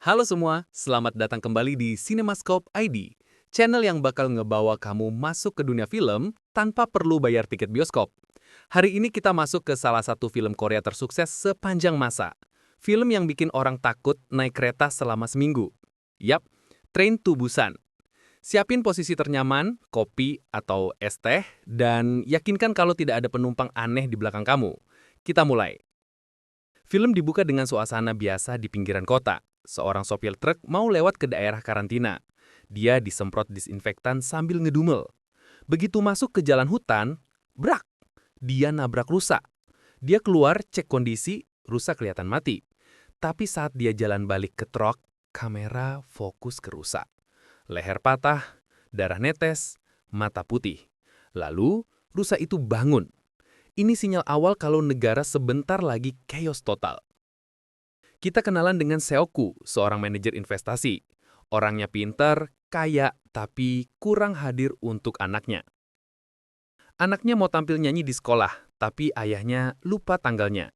Halo semua, selamat datang kembali di CinemaScope ID, channel yang bakal ngebawa kamu masuk ke dunia film tanpa perlu bayar tiket bioskop. Hari ini kita masuk ke salah satu film Korea tersukses sepanjang masa. Film yang bikin orang takut naik kereta selama seminggu. Yap, Train to Busan. Siapin posisi ternyaman, kopi atau es teh, dan yakinkan kalau tidak ada penumpang aneh di belakang kamu. Kita mulai. Film dibuka dengan suasana biasa di pinggiran kota. Seorang sopir truk mau lewat ke daerah karantina. Dia disemprot disinfektan sambil ngedumel. Begitu masuk ke jalan hutan, brak! Dia nabrak rusa. Dia keluar cek kondisi, rusa kelihatan mati. Tapi saat dia jalan balik ke truk, kamera fokus ke rusa. Leher patah, darah netes, mata putih. Lalu, rusa itu bangun. Ini sinyal awal kalau negara sebentar lagi chaos total. Kita kenalan dengan Seoku, seorang manajer investasi. Orangnya pintar, kaya, tapi kurang hadir untuk anaknya. Anaknya mau tampil nyanyi di sekolah, tapi ayahnya lupa tanggalnya.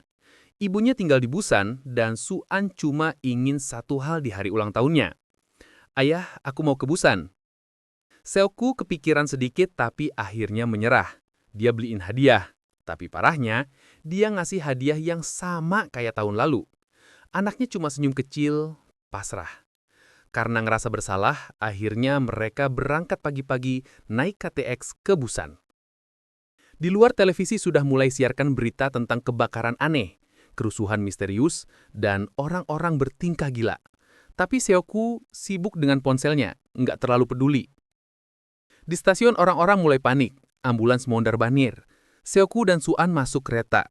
Ibunya tinggal di Busan, dan Suan cuma ingin satu hal di hari ulang tahunnya. Ayah, aku mau ke Busan. Seoku kepikiran sedikit tapi akhirnya menyerah. Dia beliin hadiah. Tapi parahnya, dia ngasih hadiah yang sama kayak tahun lalu. Anaknya cuma senyum kecil, pasrah. Karena ngerasa bersalah, akhirnya mereka berangkat pagi-pagi naik KTX ke Busan. Di luar televisi sudah mulai siarkan berita tentang kebakaran aneh, kerusuhan misterius, dan orang-orang bertingkah gila. Tapi Seoku sibuk dengan ponselnya, nggak terlalu peduli. Di stasiun orang-orang mulai panik, ambulans mondar-mandir. Seoku dan Suan masuk kereta.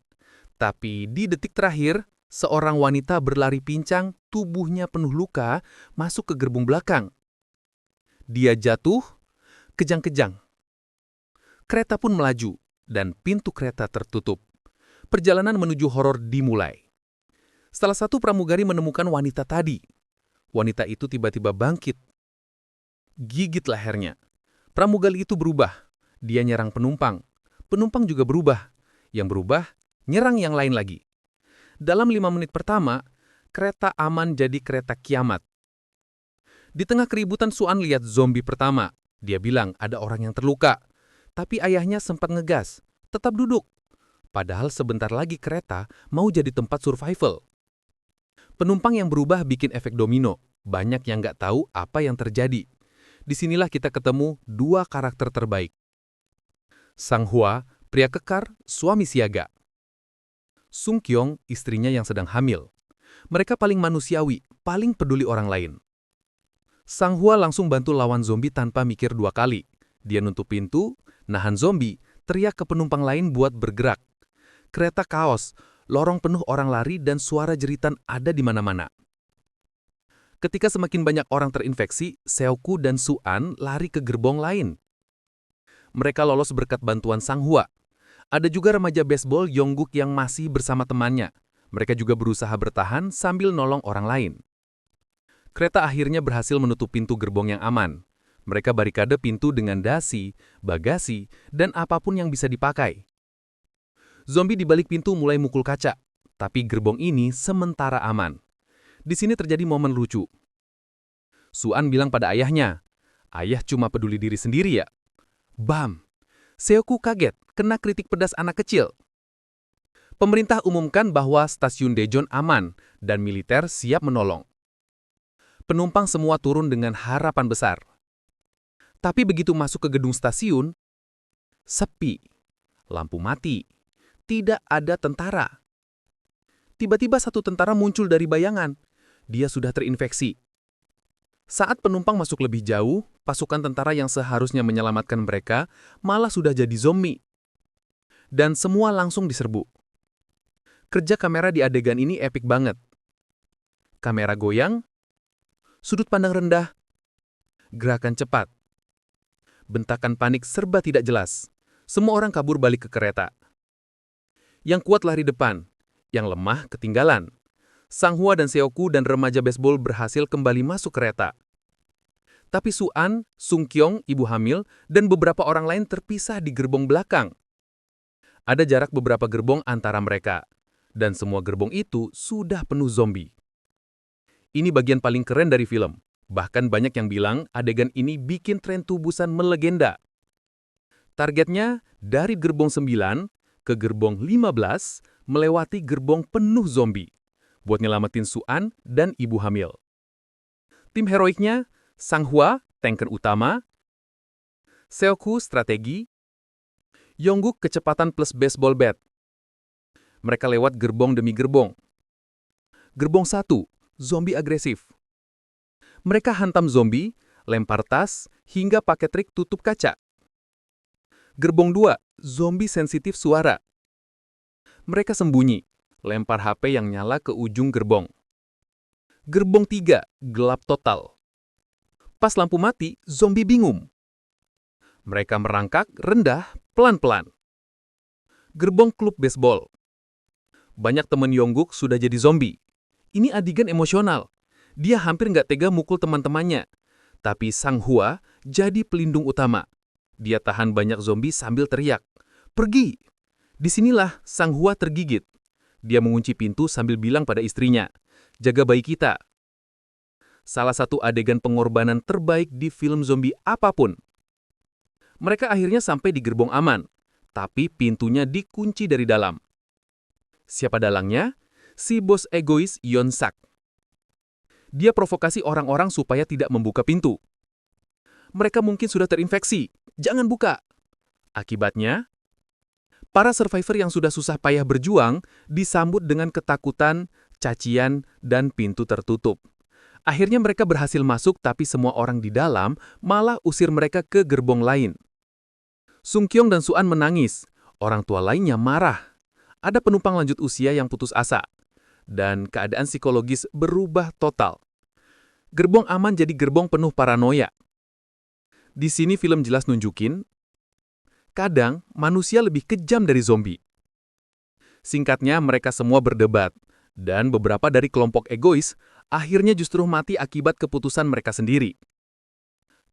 Tapi di detik terakhir, seorang wanita berlari pincang, tubuhnya penuh luka, masuk ke gerbong belakang. Dia jatuh, kejang-kejang. Kereta pun melaju, dan pintu kereta tertutup. Perjalanan menuju horor dimulai. Salah satu pramugari menemukan wanita tadi. Wanita itu tiba-tiba bangkit. Gigit lehernya. Pramugari itu berubah. Dia nyerang penumpang. Penumpang juga berubah. Yang berubah, nyerang yang lain lagi. Dalam 5 menit pertama, kereta aman jadi kereta kiamat. Di tengah keributan Suan lihat zombie pertama. Dia bilang ada orang yang terluka. Tapi ayahnya sempat ngegas. Tetap duduk. Padahal sebentar lagi kereta mau jadi tempat survival. Penumpang yang berubah bikin efek domino. Banyak yang nggak tahu apa yang terjadi. Disinilah kita ketemu dua karakter terbaik. Sang Hwa, pria kekar, suami siaga. Sung Kyung, istrinya yang sedang hamil. Mereka paling manusiawi, paling peduli orang lain. Sang Hwa langsung bantu lawan zombie tanpa mikir dua kali. Dia nutup pintu, nahan zombie, teriak ke penumpang lain buat bergerak. Kereta kaos, lorong penuh orang lari dan suara jeritan ada di mana-mana. Ketika semakin banyak orang terinfeksi, Seoku dan Suan lari ke gerbong lain. Mereka lolos berkat bantuan Sang Hwa. Ada juga remaja baseball Yongguk yang masih bersama temannya. Mereka juga berusaha bertahan sambil nolong orang lain. Kereta akhirnya berhasil menutup pintu gerbong yang aman. Mereka barikade pintu dengan dasi, bagasi, dan apapun yang bisa dipakai. Zombie di balik pintu mulai mukul kaca, tapi gerbong ini sementara aman. Di sini terjadi momen lucu. Suan bilang pada ayahnya, "Ayah cuma peduli diri sendiri ya?" Bam! Seoku kaget, kena kritik pedas anak kecil. Pemerintah umumkan bahwa stasiun Daejeon aman dan militer siap menolong. Penumpang semua turun dengan harapan besar. Tapi begitu masuk ke gedung stasiun, sepi, lampu mati, tidak ada tentara. Tiba-tiba satu tentara muncul dari bayangan. Dia sudah terinfeksi. Saat penumpang masuk lebih jauh, pasukan tentara yang seharusnya menyelamatkan mereka malah sudah jadi zombie. Dan semua langsung diserbu. Kerja kamera di adegan ini epik banget. Kamera goyang, sudut pandang rendah, gerakan cepat. Bentakan panik serba tidak jelas. Semua orang kabur balik ke kereta. Yang kuat lari depan, yang lemah ketinggalan. Sang Hwa dan Seoku dan remaja baseball berhasil kembali masuk kereta. Tapi Suan, Sung Kyung, ibu hamil, dan beberapa orang lain terpisah di gerbong belakang. Ada jarak beberapa gerbong antara mereka. Dan semua gerbong itu sudah penuh zombie. Ini bagian paling keren dari film. Bahkan banyak yang bilang adegan ini bikin Tren to Busan melegenda. Targetnya dari gerbong 9 ke gerbong 15 melewati gerbong penuh zombie buat nyelamatin Suan dan ibu hamil. Tim heroiknya Sang Hwa, tanker utama, Seokhu strategi, Yongguk kecepatan plus baseball bat. Mereka lewat gerbong demi gerbong. Gerbong 1, zombie agresif. Mereka hantam zombie, lempar tas, hingga pakai trik tutup kaca. Gerbong 2, zombie sensitif suara. Mereka sembunyi, lempar HP yang nyala ke ujung gerbong. Gerbong 3, gelap total. Pas lampu mati, zombie bingung. Mereka merangkak rendah, pelan-pelan. Gerbong klub baseball. Banyak teman Yongguk sudah jadi zombie. Ini adegan emosional. Dia hampir nggak tega mukul teman-temannya. Tapi Sang Hwa jadi pelindung utama. Dia tahan banyak zombie sambil teriak, "Pergi!" Disinilah Sang Hwa tergigit. Dia mengunci pintu sambil bilang pada istrinya, "Jaga bayi kita." Salah satu adegan pengorbanan terbaik di film zombie apapun. Mereka akhirnya sampai di gerbong aman, tapi pintunya dikunci dari dalam. Siapa dalangnya? Si bos egois Yeon Sak. Dia provokasi orang-orang supaya tidak membuka pintu. Mereka mungkin sudah terinfeksi. Jangan buka. Akibatnya, para survivor yang sudah susah payah berjuang disambut dengan ketakutan, cacian, dan pintu tertutup. Akhirnya mereka berhasil masuk, tapi semua orang di dalam malah usir mereka ke gerbong lain. Sung Kyung dan Suan menangis. Orang tua lainnya marah. Ada penumpang lanjut usia yang putus asa. Dan keadaan psikologis berubah total. Gerbong aman jadi gerbong penuh paranoia. Di sini film jelas nunjukin, kadang manusia lebih kejam dari zombie. Singkatnya, mereka semua berdebat, dan beberapa dari kelompok egois akhirnya justru mati akibat keputusan mereka sendiri.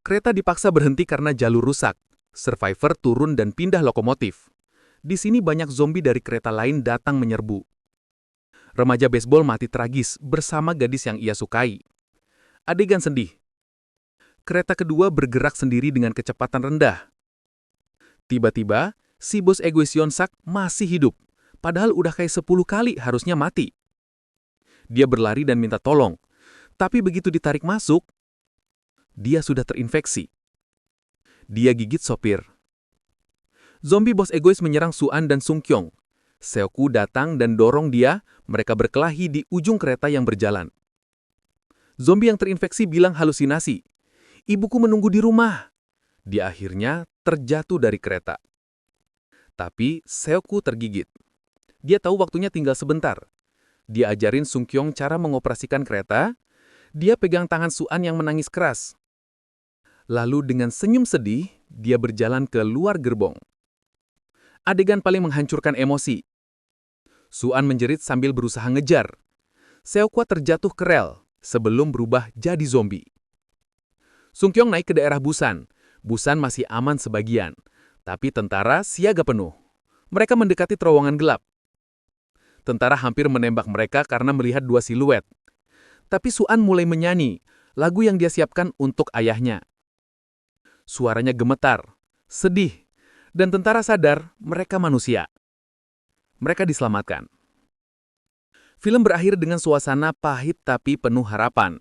Kereta dipaksa berhenti karena jalur rusak. Survivor turun dan pindah lokomotif. Di sini banyak zombie dari kereta lain datang menyerbu. Remaja baseball mati tragis bersama gadis yang ia sukai. Adegan sedih. Kereta kedua bergerak sendiri dengan kecepatan rendah. Tiba-tiba, si bos egois Yeon Sak masih hidup, padahal udah kayak 10 kali harusnya mati. Dia berlari dan minta tolong, tapi begitu ditarik masuk, dia sudah terinfeksi. Dia gigit sopir. Zombie bos egois menyerang Suan dan Sung Kyung. Seokhu datang dan dorong dia, mereka berkelahi di ujung kereta yang berjalan. Zombie yang terinfeksi bilang halusinasi. "Ibuku menunggu di rumah." Dia akhirnya terjatuh dari kereta. Tapi Seokhu tergigit. Dia tahu waktunya tinggal sebentar. Dia ajarin Sung Kyung cara mengoperasikan kereta. Dia pegang tangan Suan yang menangis keras. Lalu dengan senyum sedih, dia berjalan ke luar gerbong. Adegan paling menghancurkan emosi. Suan menjerit sambil berusaha ngejar. Seokhu terjatuh ke rel sebelum berubah jadi zombie. Sung Kyung naik ke daerah Busan. Busan masih aman sebagian, tapi tentara siaga penuh. Mereka mendekati terowongan gelap. Tentara hampir menembak mereka karena melihat dua siluet. Tapi Suan mulai menyanyi, lagu yang dia siapkan untuk ayahnya. Suaranya gemetar, sedih, dan tentara sadar mereka manusia. Mereka diselamatkan. Film berakhir dengan suasana pahit tapi penuh harapan.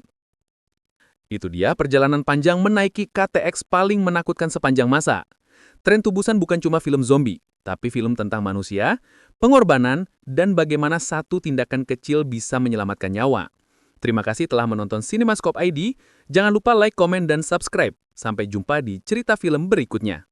Itu dia perjalanan panjang menaiki KTX paling menakutkan sepanjang masa. Tren to Busan bukan cuma film zombie, tapi film tentang manusia, pengorbanan, dan bagaimana satu tindakan kecil bisa menyelamatkan nyawa. Terima kasih telah menonton CinemaScope ID. Jangan lupa like, komen, dan subscribe. Sampai jumpa di cerita film berikutnya.